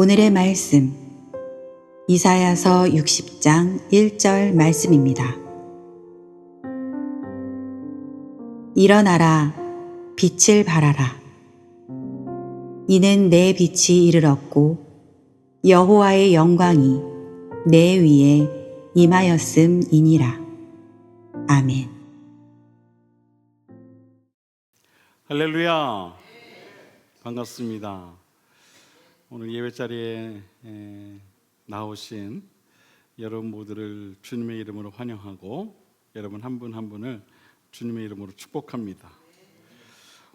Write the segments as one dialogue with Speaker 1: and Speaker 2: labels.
Speaker 1: 오늘의 말씀, 이사야서 60장 1절 말씀입니다. 일어나라, 빛을 발하라. 이는 내 빛이 이르렀고 여호와의 영광이 내 위에 임하였음이니라. 아멘.
Speaker 2: 할렐루야, 반갑습니다. 오늘 예배 자리에 나오신 여러분 모두를 주님의 이름으로 환영하고 여러분 한 분 한 분을 주님의 이름으로 축복합니다.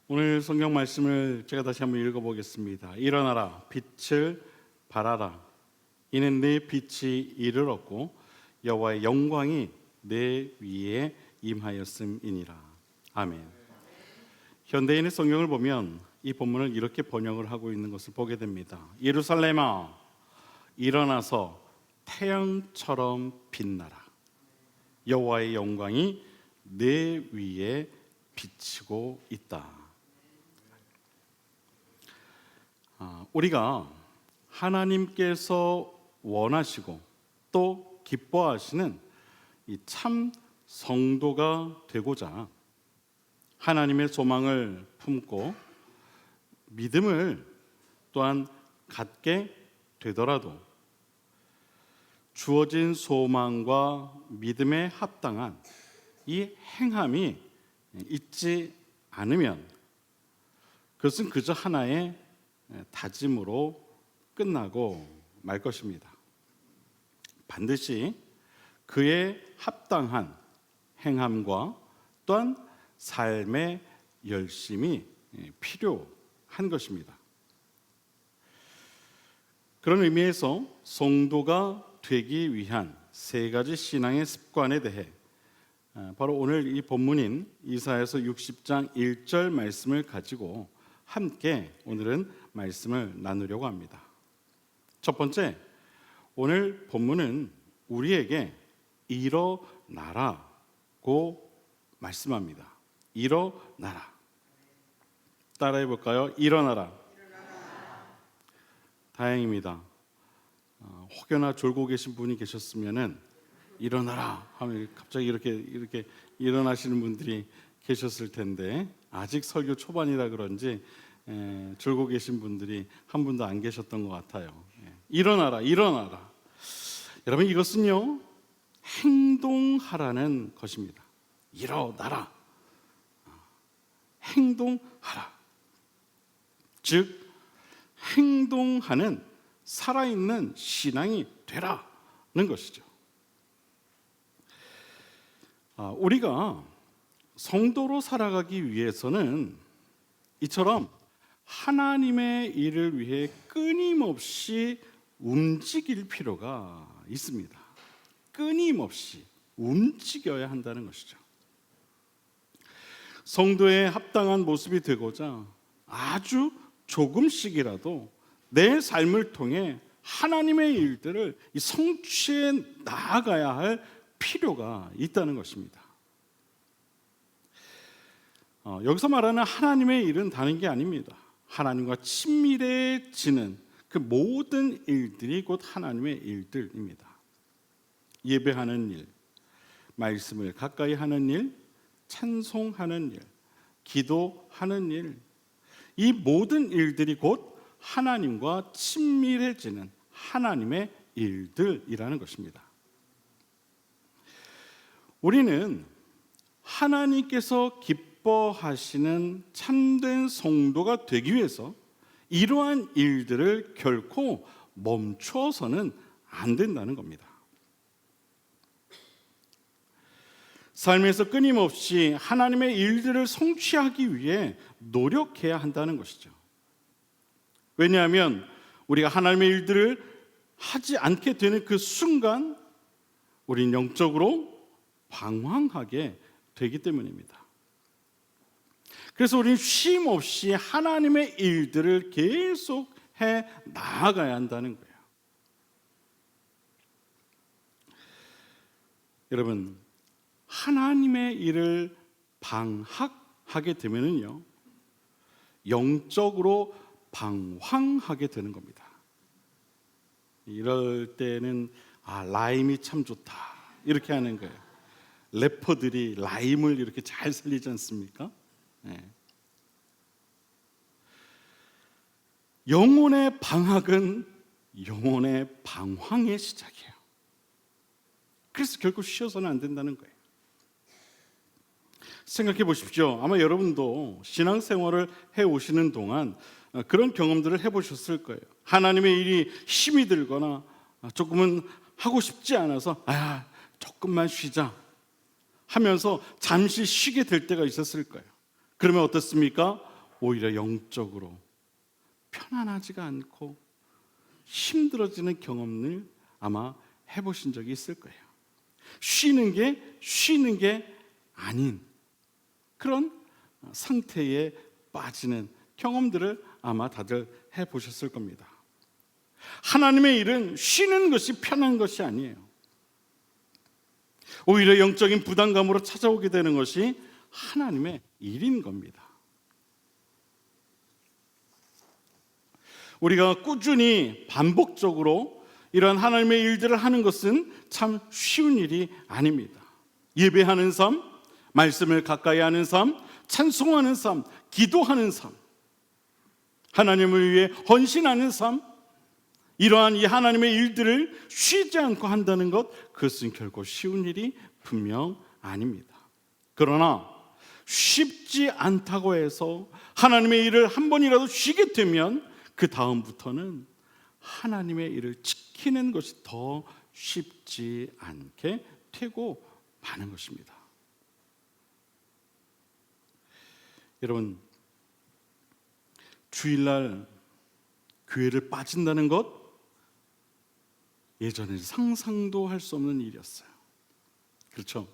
Speaker 2: 오늘 성경 말씀을 제가 다시 한번 읽어보겠습니다. 일어나라, 빛을 발하라. 이는 내 빛이 이르렀고 여호와의 영광이 내 위에 임하였음이니라. 아멘. 현대인의 성경을 보면 이 본문을 이렇게 번역을 하고 있는 것을 보게 됩니다. 예루살렘아, 일어나서 태양처럼 빛나라. 여호와의 영광이 내 위에 비치고 있다. 우리가 하나님께서 원하시고 또 기뻐하시는 이 참 성도가 되고자 하나님의 소망을 품고 믿음을 또한 갖게 되더라도 주어진 소망과 믿음에 합당한 이 행함이 있지 않으면 그것은 그저 하나의 다짐으로 끝나고 말 것입니다. 반드시 그에 합당한 행함과 또한 삶의 열심이 필요한 것입니다. 그런 의미에서 성도가 되기 위한 세 가지 신앙의 습관에 대해 바로 오늘 이 본문인 이사야서 60장 1절 말씀을 가지고 함께 오늘은 말씀을 나누려고 합니다. 첫 번째, 오늘 본문은 우리에게 일어나라고 말씀합니다. 일어나라. 따라해 볼까요? 일어나라. 다행입니다. 혹여나 졸고 계신 분이 계셨으면은 일어나라 하면 갑자기 이렇게 일어나시는 분들이 계셨을 텐데 아직 설교 초반이라 그런지 졸고 계신 분들이 한 분도 안 계셨던 것 같아요. 일어나라, 일어나라. 여러분, 이것은요 행동하라는 것입니다. 일어나라. 행동하라. 즉 행동하는 살아있는 신앙이 되라는 것이죠. 우리가 성도로 살아가기 위해서는 이처럼 하나님의 일을 위해 끊임없이 움직일 필요가 있습니다. 끊임없이 움직여야 한다는 것이죠. 성도의 합당한 모습이 되고자 아주 조금씩이라도 내 삶을 통해 하나님의 일들을 성취해 나아가야 할 필요가 있다는 것입니다. 여기서 말하는 하나님의 일은 다른 게 아닙니다. 하나님과 친밀해지는 그 모든 일들이 곧 하나님의 일들입니다. 예배하는 일, 말씀을 가까이 하는 일, 찬송하는 일, 기도하는 일, 이 모든 일들이 곧 하나님과 친밀해지는 하나님의 일들이라는 것입니다. 우리는 하나님께서 기뻐하시는 참된 성도가 되기 위해서 이러한 일들을 결코 멈춰서는 안 된다는 겁니다. 삶에서 끊임없이 하나님의 일들을 성취하기 위해 노력해야 한다는 것이죠. 왜냐하면 우리가 하나님의 일들을 하지 않게 되는 그 순간 우리는 영적으로 방황하게 되기 때문입니다. 그래서 우리는 쉼 없이 하나님의 일들을 계속 해 나아가야 한다는 거예요. 여러분, 하나님의 일을 방학하게 되면은요, 영적으로 방황하게 되는 겁니다. 이럴 때는 라임이 참 좋다 이렇게 하는 거예요. 래퍼들이 라임을 이렇게 잘 살리지 않습니까? 네. 영혼의 방학은 영혼의 방황의 시작이에요. 그래서 결코 쉬어서는 안 된다는 거예요. 생각해 보십시오. 아마 여러분도 신앙생활을 해오시는 동안 그런 경험들을 해보셨을 거예요. 하나님의 일이 힘이 들거나 조금은 하고 싶지 않아서 조금만 쉬자 하면서 잠시 쉬게 될 때가 있었을 거예요. 그러면 어떻습니까? 오히려 영적으로 편안하지가 않고 힘들어지는 경험을 아마 해보신 적이 있을 거예요. 쉬는 게 아닌 그런 상태에 빠지는 경험들을 아마 다들 해보셨을 겁니다. 하나님의 일은 쉬는 것이 편한 것이 아니에요. 오히려 영적인 부담감으로 찾아오게 되는 것이 하나님의 일인 겁니다. 우리가 꾸준히 반복적으로 이러한 하나님의 일들을 하는 것은 참 쉬운 일이 아닙니다. 예배하는 삶, 말씀을 가까이 하는 삶, 찬송하는 삶, 기도하는 삶, 하나님을 위해 헌신하는 삶, 이러한 이 하나님의 일들을 쉬지 않고 한다는 것, 그것은 결코 쉬운 일이 분명 아닙니다. 그러나 쉽지 않다고 해서 하나님의 일을 한 번이라도 쉬게 되면 그 다음부터는 하나님의 일을 지키는 것이 더 쉽지 않게 되고 마는 것입니다. 여러분, 주일날 교회를 빠진다는 것, 예전에 상상도 할 수 없는 일이었어요. 그렇죠?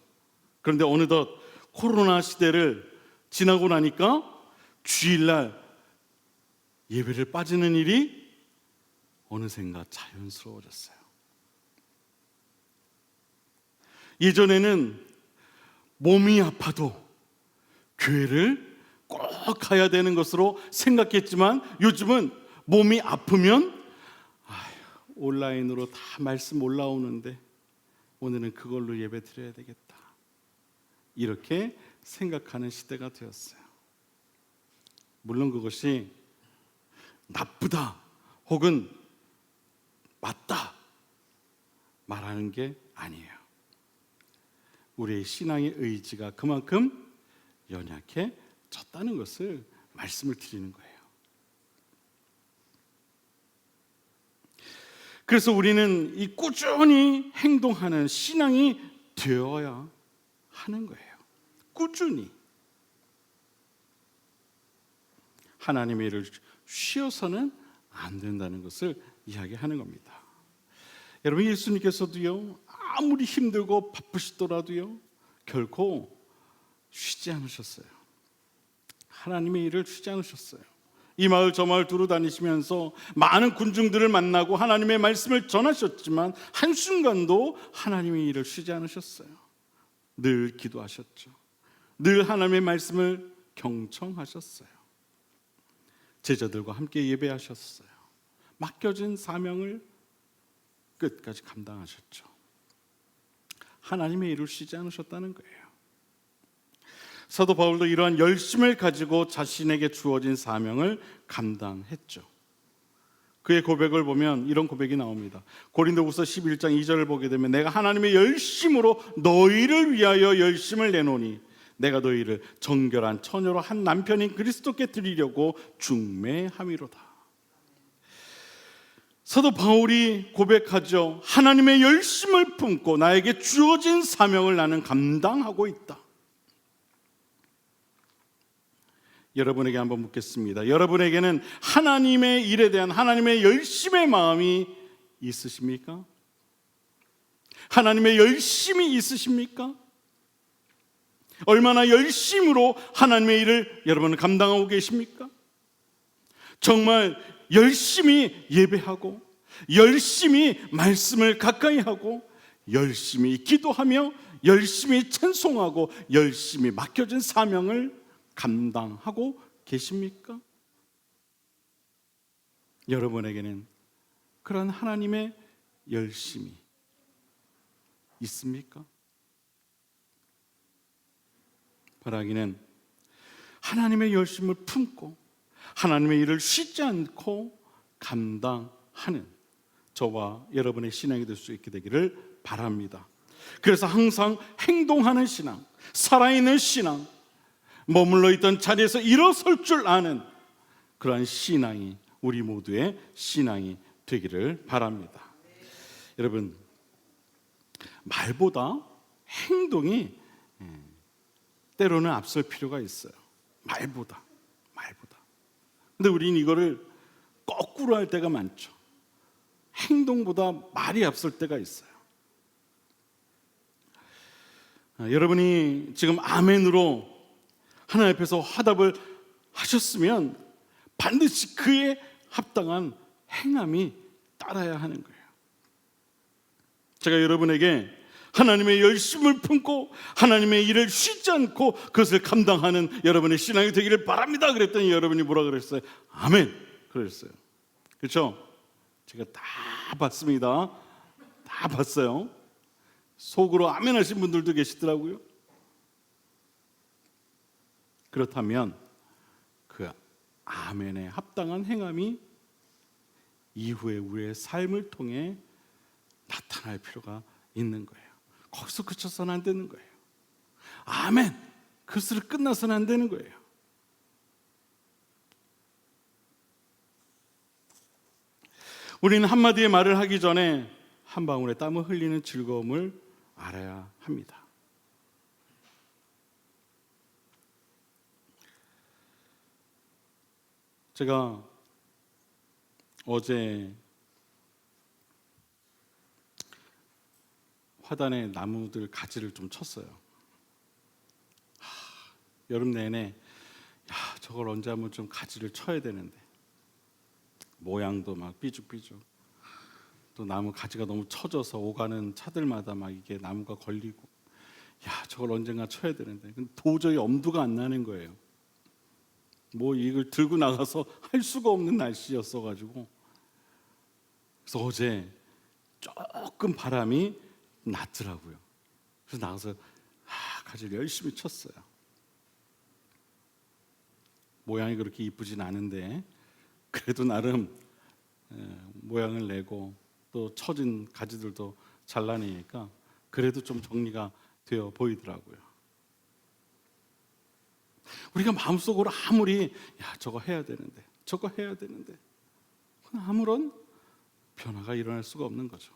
Speaker 2: 그런데 어느덧 코로나 시대를 지나고 나니까 주일날 예배를 빠지는 일이 어느샌가 자연스러워졌어요. 예전에는 몸이 아파도 교회를 꼭 가야 되는 것으로 생각했지만 요즘은 몸이 아프면 온라인으로 다 말씀 올라오는데 오늘은 그걸로 예배 드려야 되겠다, 이렇게 생각하는 시대가 되었어요. 물론 그것이 나쁘다 혹은 맞다 말하는 게 아니에요. 우리의 신앙의 의지가 그만큼 연약해졌다는 것을 말씀을 드리는 거예요. 그래서 우리는 이 꾸준히 행동하는 신앙이 되어야 하는 거예요. 꾸준히 하나님의 일을 쉬어서는 안 된다는 것을 이야기하는 겁니다. 여러분, 예수님께서도요, 아무리 힘들고 바쁘시더라도요 결코 쉬지 않으셨어요. 하나님의 일을 쉬지 않으셨어요. 이 마을 저 마을 두루 다니시면서 많은 군중들을 만나고 하나님의 말씀을 전하셨지만 한순간도 하나님의 일을 쉬지 않으셨어요. 늘 기도하셨죠. 늘 하나님의 말씀을 경청하셨어요. 제자들과 함께 예배하셨어요. 맡겨진 사명을 끝까지 감당하셨죠. 하나님의 일을 쉬지 않으셨다는 거예요. 사도 바울도 이러한 열심을 가지고 자신에게 주어진 사명을 감당했죠. 그의 고백을 보면 이런 고백이 나옵니다. 고린도후서 11장 2절을 보게 되면 내가 하나님의 열심으로 너희를 위하여 열심을 내노니 내가 너희를 정결한 처녀로 한 남편인 그리스도께 드리려고 중매함이로다. 사도 바울이 고백하죠. 하나님의 열심을 품고 나에게 주어진 사명을 나는 감당하고 있다. 여러분에게 한번 묻겠습니다. 여러분에게는 하나님의 일에 대한 하나님의 열심의 마음이 있으십니까? 하나님의 열심이 있으십니까? 얼마나 열심으로 하나님의 일을 여러분은 감당하고 계십니까? 정말 열심히 예배하고 열심히 말씀을 가까이 하고 열심히 기도하며 열심히 찬송하고 열심히 맡겨진 사명을 감당하고 계십니까? 여러분에게는 그런 하나님의 열심이 있습니까? 바라기는 하나님의 열심을 품고 하나님의 일을 쉬지 않고 감당하는 저와 여러분의 신앙이 될 수 있게 되기를 바랍니다. 그래서 항상 행동하는 신앙, 살아있는 신앙, 머물러 있던 자리에서 일어설 줄 아는 그러한 신앙이 우리 모두의 신앙이 되기를 바랍니다. 여러분, 말보다 행동이 때로는 앞설 필요가 있어요. 말보다. 근데 우리는 이거를 거꾸로 할 때가 많죠. 행동보다 말이 앞설 때가 있어요. 여러분이 지금 아멘으로 하나님 앞에서 화답을 하셨으면 반드시 그에 합당한 행함이 따라야 하는 거예요. 제가 여러분에게 하나님의 열심을 품고 하나님의 일을 쉬지 않고 그것을 감당하는 여러분의 신앙이 되기를 바랍니다 그랬더니 여러분이 뭐라 그랬어요? 아멘 그랬어요. 그렇죠? 제가 다 봤습니다. 다 봤어요. 속으로 아멘 하신 분들도 계시더라고요. 그렇다면 그 아멘에 합당한 행함이 이후에 우리의 삶을 통해 나타날 필요가 있는 거예요. 거기서 그쳐서는 안 되는 거예요. 아멘 그것으로 끝나서는 안 되는 거예요. 우리는 한마디의 말을 하기 전에 한 방울의 땀을 흘리는 즐거움을 알아야 합니다. 제가 어제 화단에 나무들 가지를 좀 쳤어요. 여름 내내 저걸 언제 한번 좀 가지를 쳐야 되는데 모양도 막 삐죽삐죽, 또 나무 가지가 너무 처져서 오가는 차들마다 막 이게 나무가 걸리고, 저걸 언젠가 쳐야 되는데 도저히 엄두가 안 나는 거예요. 뭐 이걸 들고 나가서 할 수가 없는 날씨였어가지고, 그래서 어제 조금 바람이 났더라고요. 그래서 나가서 가지를 열심히 쳤어요. 모양이 그렇게 이쁘진 않은데 그래도 나름 모양을 내고 또 처진 가지들도 잘라내니까 그래도 좀 정리가 되어 보이더라고요. 우리가 마음속으로 아무리 저거 해야 되는데 저거 해야 되는데 아무런 변화가 일어날 수가 없는 거죠.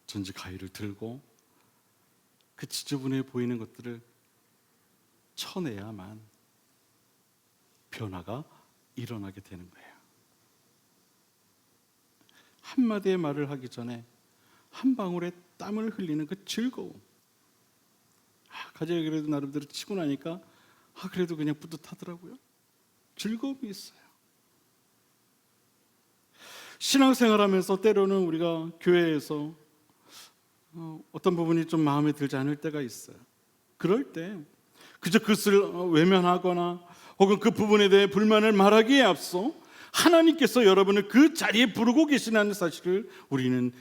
Speaker 2: 전지 가위를 들고 그 지저분해 보이는 것들을 쳐내야만 변화가 일어나게 되는 거예요. 한마디의 말을 하기 전에 한 방울의 땀을 흘리는 그 즐거움, 가지가 그래도 나름대로 치고 나니까 그래도 그냥 뿌듯하더라고요. 즐거움이 있어요. 신앙생활하면서 때로는 우리가 교회에서 어떤 부분이 좀 마음에 들지 않을 때가 있어요. 그럴 때 그저 그것을 외면하거나 혹은 그 부분에 대해 불만을 말하기에 앞서 하나님께서 여러분을 그 자리에 부르고 계시다는 사실을 우리는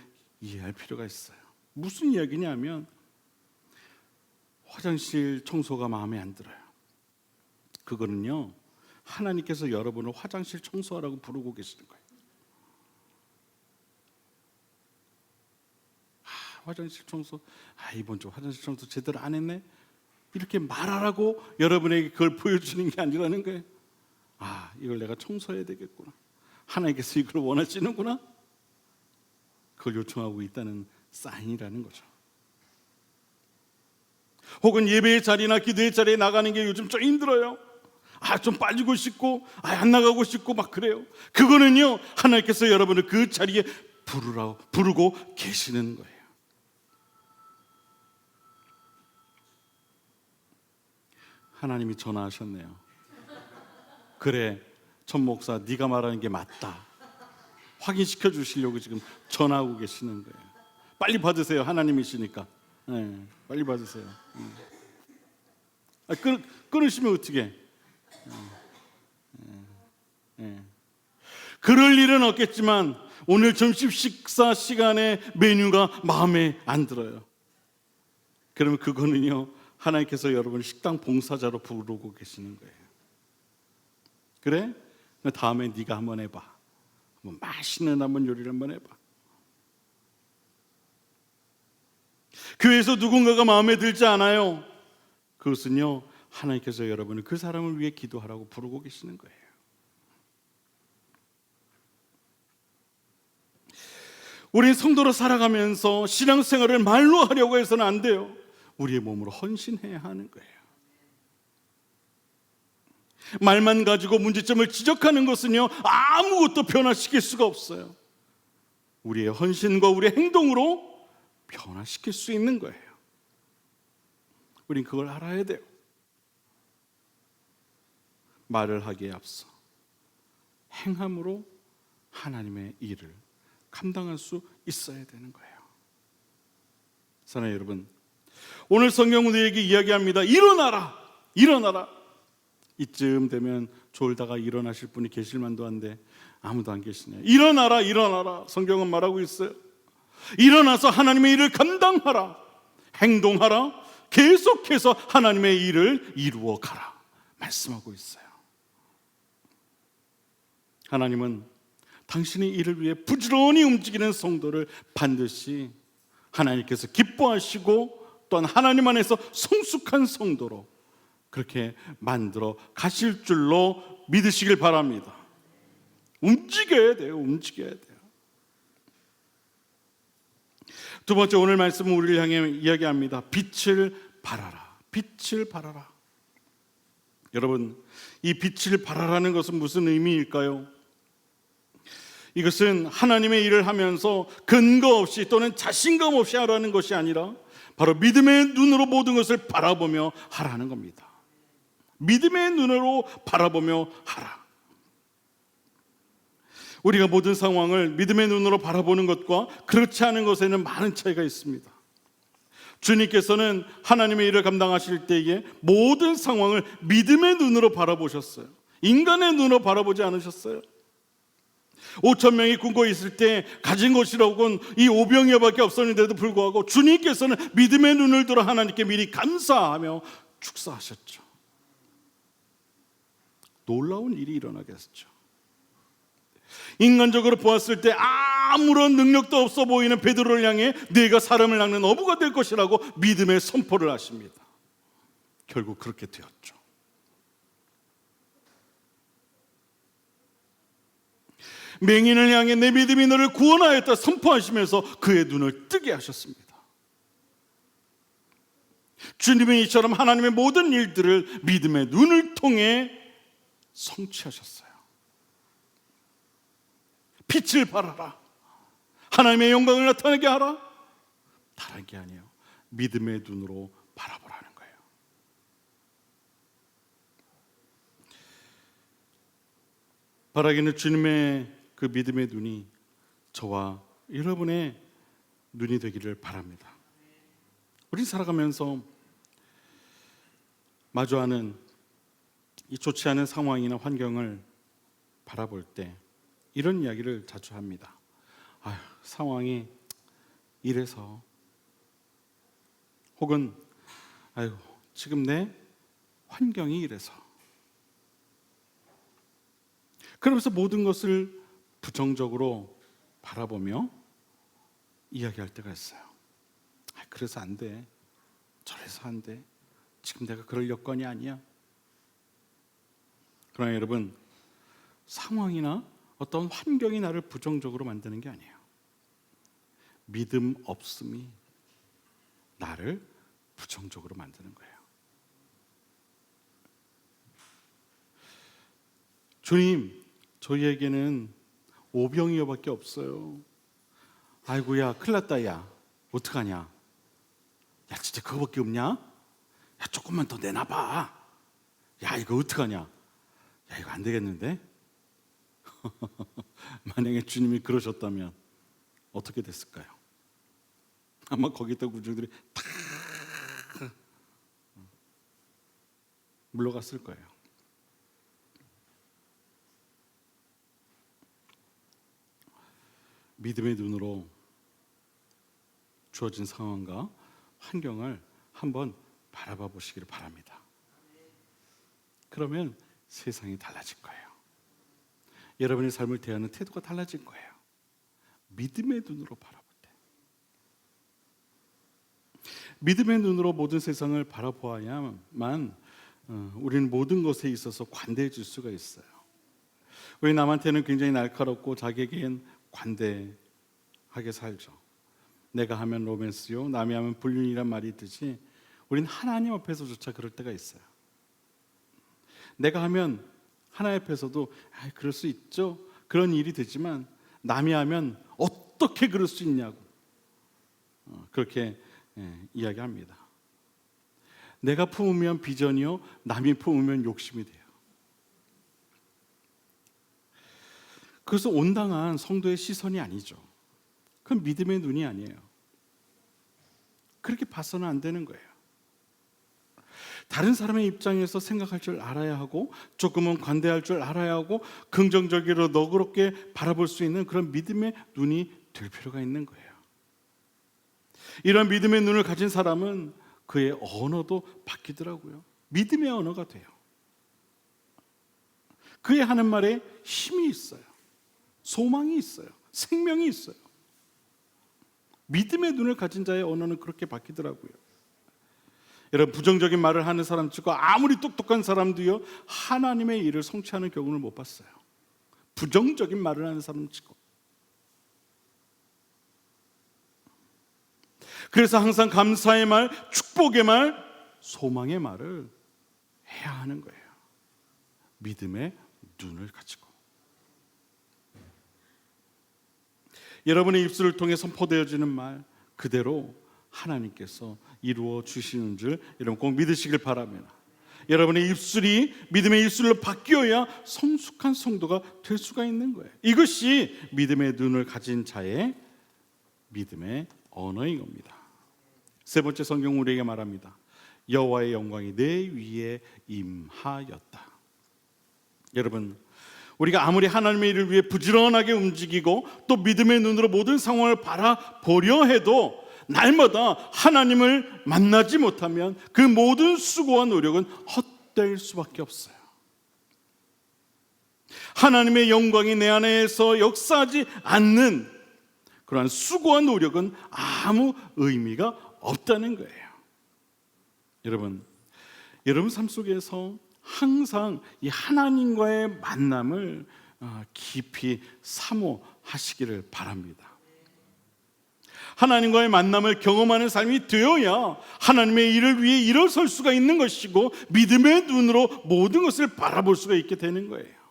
Speaker 2: 이해할 필요가 있어요. 무슨 이야기냐면 화장실 청소가 마음에 안 들어요. 그거는요, 하나님께서 여러분을 화장실 청소하라고 부르고 계시는 거예요. 화장실 청소, 이번 주 화장실 청소 제대로 안 했네, 이렇게 말하라고 여러분에게 그걸 보여주는 게 아니라는 거예요. 이걸 내가 청소해야 되겠구나, 하나님께서 이걸 원하시는구나, 그걸 요청하고 있다는 사인이라는 거죠. 혹은 예배의 자리나 기도의 자리에 나가는 게 요즘 좀 힘들어요. 좀 빠지고 싶고 안 나가고 싶고 막 그래요. 그거는요, 하나님께서 여러분을 그 자리에 부르고 계시는 거예요. 하나님이 전화하셨네요. 그래, 전 목사 네가 말하는 게 맞다, 확인시켜 주시려고 지금 전화하고 계시는 거예요. 빨리 받으세요. 하나님이시니까. 네, 빨리 받으세요. 끊으시면 어떻게? 그럴 일은 없겠지만 오늘 점심 식사 시간에 메뉴가 마음에 안 들어요. 그러면 그거는요, 하나님께서 여러분을 식당 봉사자로 부르고 계시는 거예요. 그래? 다음에 네가 한번 해봐. 한번 맛있는 한번 요리를 한번 해봐. 교회에서 누군가가 마음에 들지 않아요. 그것은요, 하나님께서 여러분을 그 사람을 위해 기도하라고 부르고 계시는 거예요. 우리 성도로 살아가면서 신앙생활을 말로 하려고 해서는 안 돼요. 우리의 몸으로 헌신해야 하는 거예요. 말만 가지고 문제점을 지적하는 것은요, 아무것도 변화시킬 수가 없어요. 우리의 헌신과 우리의 행동으로 변화시킬 수 있는 거예요. 우린 그걸 알아야 돼요. 말을 하기에 앞서 행함으로 하나님의 일을 감당할 수 있어야 되는 거예요. 사랑하는 여러분, 오늘 성경은 우리에게 이야기합니다. 일어나라, 일어나라. 이쯤 되면 졸다가 일어나실 분이 계실 만도 한데 아무도 안 계시네요. 일어나라, 일어나라. 성경은 말하고 있어요. 일어나서 하나님의 일을 감당하라, 행동하라, 계속해서 하나님의 일을 이루어 가라 말씀하고 있어요. 하나님은 당신의 일을 위해 부지런히 움직이는 성도를 반드시 하나님께서 기뻐하시고 또한 하나님 안에서 성숙한 성도로 그렇게 만들어 가실 줄로 믿으시길 바랍니다. 움직여야 돼요. 움직여야 돼요. 두 번째, 오늘 말씀은 우리를 향해 이야기합니다. 빛을 발하라. 빛을 발하라. 여러분, 이 빛을 발하라는 것은 무슨 의미일까요? 이것은 하나님의 일을 하면서 근거 없이 또는 자신감 없이 하라는 것이 아니라 바로 믿음의 눈으로 모든 것을 바라보며 하라는 겁니다. 믿음의 눈으로 바라보며 하라. 우리가 모든 상황을 믿음의 눈으로 바라보는 것과 그렇지 않은 것에는 많은 차이가 있습니다. 주님께서는 하나님의 일을 감당하실 때에 모든 상황을 믿음의 눈으로 바라보셨어요. 인간의 눈으로 바라보지 않으셨어요. 5,000명이 굶고 있을 때 가진 것이라고는 이 5병이어밖에 없었는데도 불구하고 주님께서는 믿음의 눈을 들어 하나님께 미리 감사하며 축사하셨죠. 놀라운 일이 일어나게 했죠. 인간적으로 보았을 때 아무런 능력도 없어 보이는 베드로를 향해 네가 사람을 낚는 어부가 될 것이라고 믿음의 선포를 하십니다. 결국 그렇게 되었죠. 맹인을 향해 내 믿음이 너를 구원하였다 선포하시면서 그의 눈을 뜨게 하셨습니다. 주님이 이처럼 하나님의 모든 일들을 믿음의 눈을 통해 성취하셨어요. 빛을 발하라. 하나님의 영광을 나타나게 하라. 다른 게 아니에요. 믿음의 눈으로 바라보라는 거예요. 바라기는 주님의 그 믿음의 눈이 저와 여러분의 눈이 되기를 바랍니다. 우리 살아가면서 마주하는 이 좋지 않은 상황이나 환경을 바라볼 때 이런 이야기를 자주 합니다. 아휴, 상황이 이래서, 혹은 아유, 지금 내 환경이 이래서. 그러면서 모든 것을 부정적으로 바라보며 이야기할 때가 있어요. 그래서 안 돼, 저래서 안 돼, 지금 내가 그럴 여건이 아니야. 그러나 여러분, 상황이나 어떤 환경이 나를 부정적으로 만드는 게 아니에요. 믿음 없음이 나를 부정적으로 만드는 거예요. 주님, 저희에게는 오병이어밖에 없어요. 아이고야, 큰일 났다. 야, 어떡하냐? 야, 진짜 그거밖에 없냐? 야, 조금만 더 내놔봐. 야, 이거 어떡하냐? 야, 이거 안 되겠는데? 만약에 주님이 그러셨다면 어떻게 됐을까요? 아마 거기 있던 군중들이 다 물러갔을 거예요. 믿음의 눈으로 주어진 상황과 환경을 한번 바라봐 보시기를 바랍니다. 그러면 세상이 달라질 거예요. 여러분의 삶을 대하는 태도가 달라질 거예요. 믿음의 눈으로 바라볼 때. 믿음의 눈으로 모든 세상을 바라보아야만 우리는 모든 것에 있어서 관대해질 수가 있어요. 왜 남한테는 굉장히 날카롭고 자기에겐 관대하게 살죠. 내가 하면 로맨스요, 남이 하면 불륜이란 말이 있듯이 우리는 하나님 앞에서조차 그럴 때가 있어요. 내가 하면 하나님 앞에서도 그럴 수 있죠, 그런 일이 되지만 남이 하면 어떻게 그럴 수 있냐고 그렇게 이야기합니다. 내가 품으면 비전이요, 남이 품으면 욕심이 돼요. 그래서 온당한 성도의 시선이 아니죠. 그건 믿음의 눈이 아니에요. 그렇게 봐서는 안 되는 거예요. 다른 사람의 입장에서 생각할 줄 알아야 하고, 조금은 관대할 줄 알아야 하고, 긍정적으로 너그럽게 바라볼 수 있는 그런 믿음의 눈이 될 필요가 있는 거예요. 이런 믿음의 눈을 가진 사람은 그의 언어도 바뀌더라고요. 믿음의 언어가 돼요. 그의 하는 말에 힘이 있어요. 소망이 있어요. 생명이 있어요. 믿음의 눈을 가진 자의 언어는 그렇게 바뀌더라고요. 여러분, 부정적인 말을 하는 사람 치고 아무리 똑똑한 사람도요, 하나님의 일을 성취하는 경우를 못 봤어요. 부정적인 말을 하는 사람 치고. 그래서 항상 감사의 말, 축복의 말, 소망의 말을 해야 하는 거예요. 믿음의 눈을 가지고. 여러분의 입술을 통해 선포되어지는 말 그대로 하나님께서 이루어 주시는 줄 여러분 꼭 믿으시길 바랍니다. 여러분의 입술이 믿음의 입술로 바뀌어야 성숙한 성도가 될 수가 있는 거예요. 이것이 믿음의 눈을 가진 자의 믿음의 언어인 겁니다. 세 번째, 성경 우리에게 말합니다. 여호와의 영광이 내 위에 임하였다. 여러분, 우리가 아무리 하나님의 일을 위해 부지런하게 움직이고 또 믿음의 눈으로 모든 상황을 바라보려 해도 날마다 하나님을 만나지 못하면 그 모든 수고와 노력은 헛될 수밖에 없어요. 하나님의 영광이 내 안에서 역사하지 않는 그러한 수고와 노력은 아무 의미가 없다는 거예요. 여러분 삶 속에서 항상 이 하나님과의 만남을 깊이 사모하시기를 바랍니다. 하나님과의 만남을 경험하는 삶이 되어야 하나님의 일을 위해 일어설 수가 있는 것이고 믿음의 눈으로 모든 것을 바라볼 수가 있게 되는 거예요.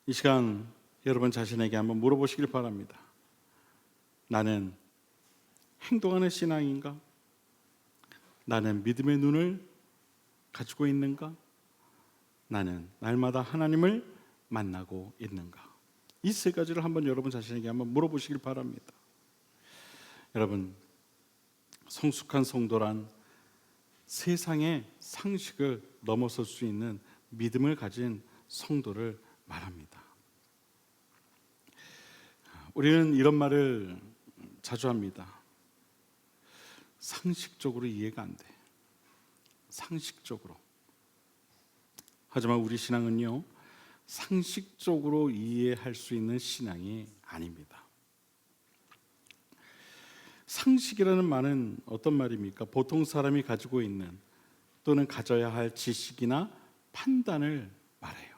Speaker 2: 이 시간 여러분 자신에게 한번 물어보시길 바랍니다. 나는 행동하는 신앙인가? 나는 믿음의 눈을 가지고 있는가? 나는 날마다 하나님을 만나고 있는가? 이 세 가지를 한번 여러분 자신에게 한번 물어보시길 바랍니다. 여러분, 성숙한 성도란 세상의 상식을 넘어설 수 있는 믿음을 가진 성도를 말합니다. 우리는 이런 말을 자주 합니다. 상식적으로 이해가 안 돼. 상식적으로. 하지만 우리 신앙은요, 상식적으로 이해할 수 있는 신앙이 아닙니다. 상식이라는 말은 어떤 말입니까? 보통 사람이 가지고 있는 또는 가져야 할 지식이나 판단을 말해요.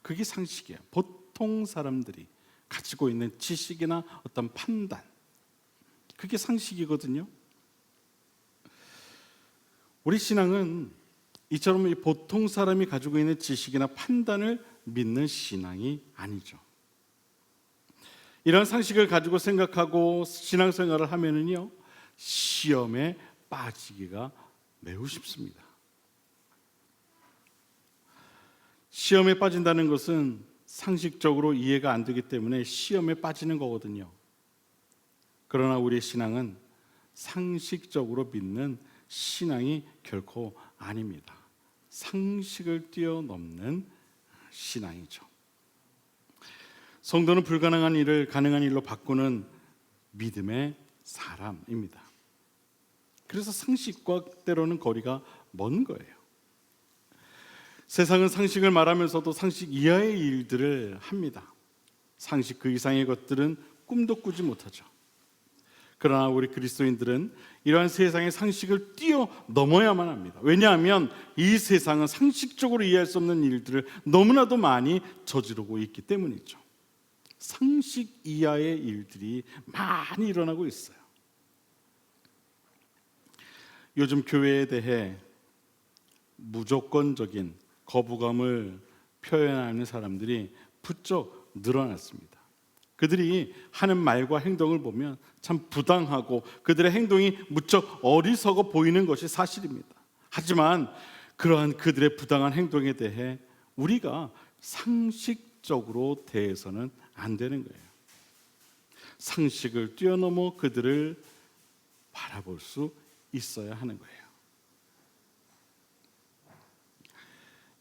Speaker 2: 그게 상식이에요. 보통 사람들이 가지고 있는 지식이나 어떤 판단, 그게 상식이거든요. 우리 신앙은 이처럼 보통 사람이 가지고 있는 지식이나 판단을 믿는 신앙이 아니죠. 이런 상식을 가지고 생각하고 신앙생활을 하면은요, 시험에 빠지기가 매우 쉽습니다. 시험에 빠진다는 것은 상식적으로 이해가 안 되기 때문에 시험에 빠지는 거거든요. 그러나 우리의 신앙은 상식적으로 믿는 신앙이 결코 아닙니다. 상식을 뛰어넘는 신앙이죠. 성도는 불가능한 일을 가능한 일로 바꾸는 믿음의 사람입니다. 그래서 상식과 때로는 거리가 먼 거예요. 세상은 상식을 말하면서도 상식 이하의 일들을 합니다. 상식 그 이상의 것들은 꿈도 꾸지 못하죠. 그러나 우리 그리스도인들은 이러한 세상의 상식을 뛰어넘어야만 합니다. 왜냐하면 이 세상은 상식적으로 이해할 수 없는 일들을 너무나도 많이 저지르고 있기 때문이죠. 상식 이하의 일들이 많이 일어나고 있어요. 요즘 교회에 대해 무조건적인 거부감을 표현하는 사람들이 부쩍 늘어났습니다. 그들이 하는 말과 행동을 보면 참 부당하고 그들의 행동이 무척 어리석어 보이는 것이 사실입니다. 하지만 그러한 그들의 부당한 행동에 대해 우리가 상식적으로 대해서는 안 되는 거예요. 상식을 뛰어넘어 그들을 바라볼 수 있어야 하는 거예요.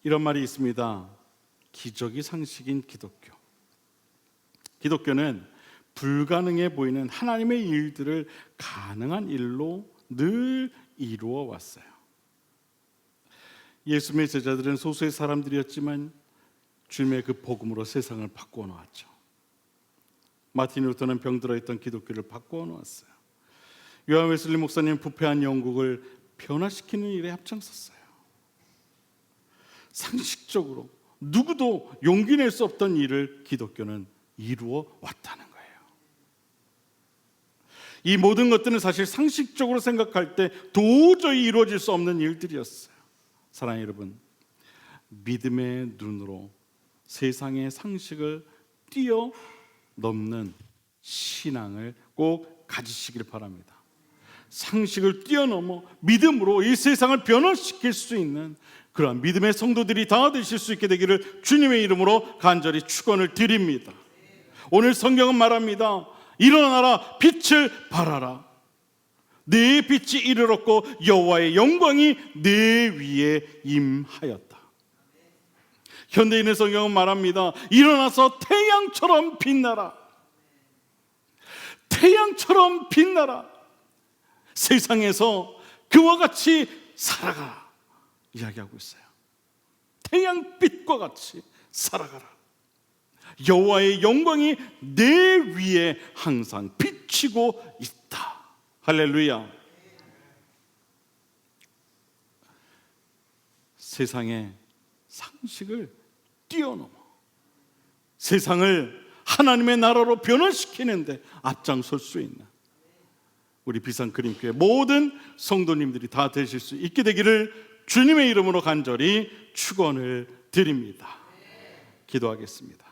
Speaker 2: 이런 말이 있습니다. 기적이 상식인 기독교. 기독교는 불가능해 보이는 하나님의 일들을 가능한 일로 늘 이루어 왔어요. 예수님의 제자들은 소수의 사람들이었지만 주님의 그 복음으로 세상을 바꾸어 놓았죠. 마틴 루터는 병들어 있던 기독교를 바꾸어 놓았어요. 요한 웨슬리 목사님 부패한 영국을 변화시키는 일에 앞장섰어요. 상식적으로 누구도 용기 낼 수 없던 일을 기독교는 이루어 왔다는 거예요. 이 모든 것들은 사실 상식적으로 생각할 때 도저히 이루어질 수 없는 일들이었어요. 사랑하는 여러분, 믿음의 눈으로 세상의 상식을 뛰어넘는 신앙을 꼭 가지시길 바랍니다. 상식을 뛰어넘어 믿음으로 이 세상을 변화시킬 수 있는 그러한 믿음의 성도들이 다 되실 수 있게 되기를 주님의 이름으로 간절히 축원을 드립니다. 오늘 성경은 말합니다. 일어나라, 빛을 발하라. 네 빛이 이르렀고 여호와의 영광이 네 위에 임하였다. 현대인의 성경은 말합니다. 일어나서 태양처럼 빛나라. 태양처럼 빛나라. 세상에서 그와 같이 살아가라 이야기하고 있어요. 태양빛과 같이 살아가라. 여호와의 영광이 내 위에 항상 비치고 있다. 할렐루야. 세상의 상식을 뛰어넘어 세상을 하나님의 나라로 변화시키는데 앞장설 수 있는 우리 비상그림교회 모든 성도님들이 다 되실 수 있게 되기를 주님의 이름으로 간절히 축원을 드립니다. 기도하겠습니다.